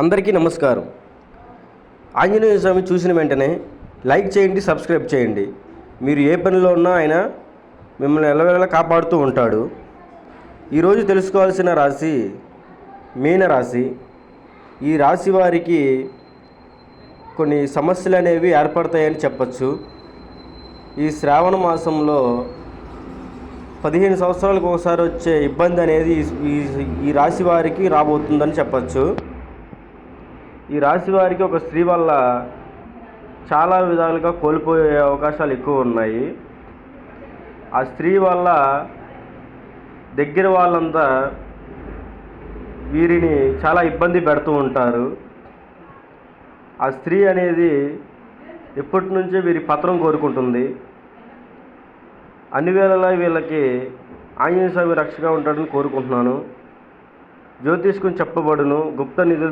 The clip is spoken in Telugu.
అందరికీ నమస్కారం. ఆంజనేయ స్వామి చూసిన వెంటనే లైక్ చేయండి, సబ్స్క్రైబ్ చేయండి. మీరు ఏ పనిలో ఉన్నా ఆయన మిమ్మల్ని ఎల్లవేళలా కాపాడుతూ ఉంటాడు. ఈరోజు తెలుసుకోవాల్సిన రాశి మీనరాశి. ఈ రాశి వారికి కొన్ని సమస్యలు అనేవి ఏర్పడతాయని చెప్పచ్చు. ఈ శ్రావణ మాసంలో 15 సంవత్సరాలకు ఒకసారి వచ్చే ఇబ్బంది అనేది ఈ రాశి వారికి రాబోతుందని చెప్పచ్చు. ఈ రాశి వారికి ఒక స్త్రీ వల్ల చాలా విధాలుగా కోల్పోయే అవకాశాలు ఎక్కువ ఉన్నాయి. ఆ స్త్రీ వల్ల దగ్గర వాళ్ళంతా వీరిని చాలా ఇబ్బంది పెడుతూ ఉంటారు. ఆ స్త్రీ అనేది ఎప్పటి నుంచే వీరి పత్రం కోరుకుంటుంది. అన్ని వేళలా వీళ్ళకి ఆంజనేయ స్వామి రక్షగా ఉంటాడని కోరుకుంటున్నాను. జ్యోతిష్కం చెప్పబడును, గుప్త నిధులు